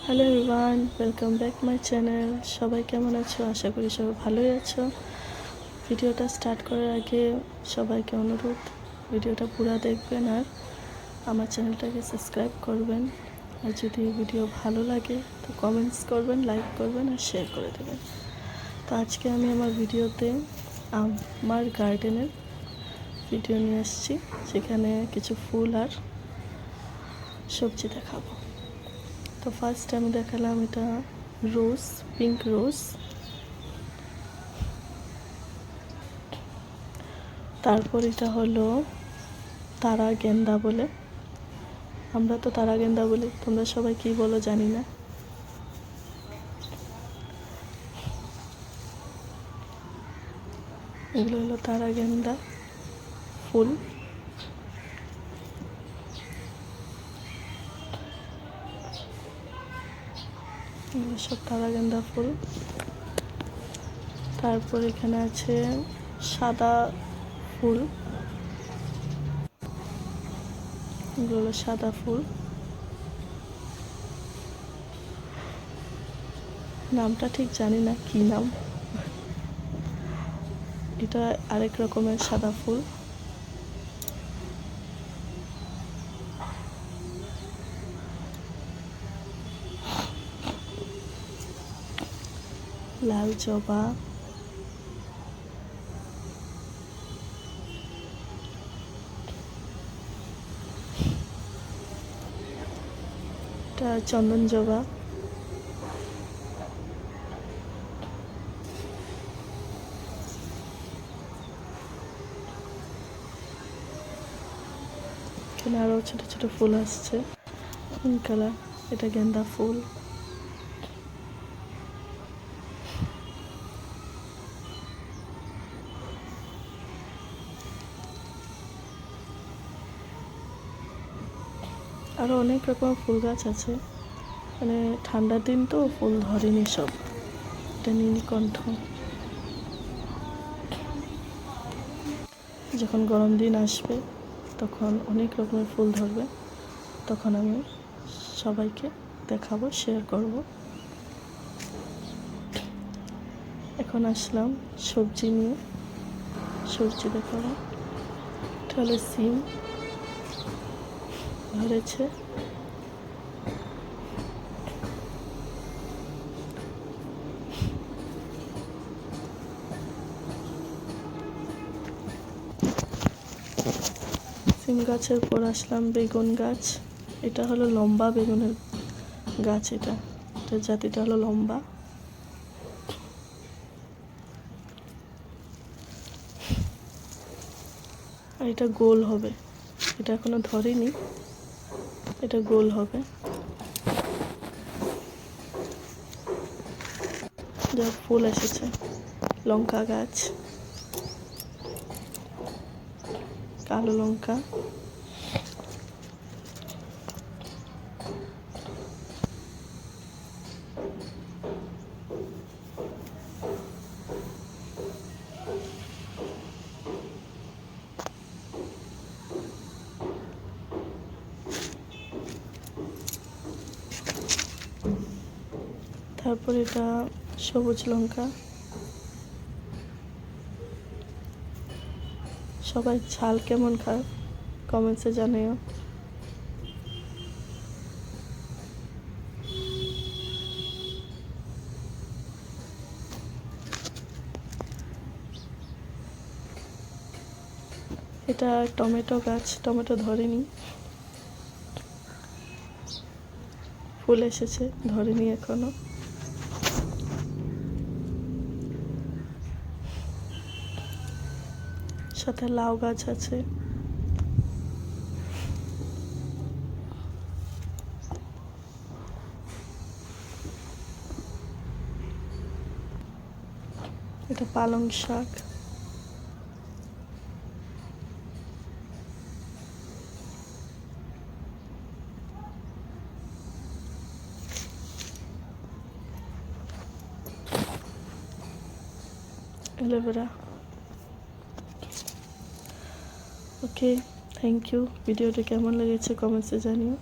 Hello everyone, welcome back my channel. সবাই কেমন আছো? আশা করি সবাই ভালোই আছো। ভিডিওটা স্টার্ট করার আগে সবাইকে অনুরোধ, ভিডিওটা পুরো দেখবেন আর আমার চ্যানেলটাকে সাবস্ক্রাইব করবেন। আর যদি ভিডিও ভালো লাগে তো কমেন্টস করবেন, লাইক করবেন আর শেয়ার করে দেবেন। তো আজকে আমি আমার ভিডিওতে আমার গার্ডেনের ভিডিও নিয়ে এসেছি, সেখানে কিছু ফুল আর সবজি দেখাবো। তো ফার্স্ট আমি দেখালাম এটা রোজ, পিঙ্ক রোজ। তারপর এটা হলো তারা গেন্দা বলে, আমরা তো তারা গেন্দা বলি, তোমরা সবাই কি বলো জানি না। এগুলো হলো তারা গেন্দা ফুল। এগুলো সব তারা গেন্দা ফুল। তারপর এখানে আছে সাদা ফুল, এগুলো হলো সাদা ফুল। নামটা ঠিক জানি না কি নাম, এটা আরেক রকমের সাদা ফুল। লাল জবা, এটা চন্দন জবা, এখানে আরও ছোট ছোট ফুল আসছে পিঙ্ক কালার, এটা গেন্দা ফুল। আরও অনেক রকমের ফুল গাছ আছে, মানে ঠান্ডার দিন তো ফুল ধরেনি সব। এটা নীলকণ্ঠ, যখন গরম দিন আসবে তখন অনেক রকমের ফুল ধরবে, তখন আমি সবাইকে দেখাবো, শেয়ার করব। এখন আসলাম সবজি নিয়ে, সবজি দেখাবো। এটা হলো সিম ধরেছে, সিম গাছের পর আসলাম বেগুন গাছ। এটা হলো লম্বা বেগুনের গাছ, এটা জাতিটা হলো লম্বা। আর এটা গোল হবে, এটা এখনো ধরেনি, এটা গোল হবে। যা ফুল এসেছে। লঙ্কা গাছ, কালো লঙ্কা, তারপর এটা সবুজ লঙ্কা। সবাই ঝাল কেমন খায় কমেন্টসে জানিও। এটা টমেটো গাছ, টমেটো ধরেনি, ফুল এসেছে, ধরেনি এখনো। সাথে লাউ গাছ আছে। এটা পালং শাক। অ্যালোভেরা। Okay, thank you. ভিডিওটা কেমন লেগেছে কমেন্টসে জানিও।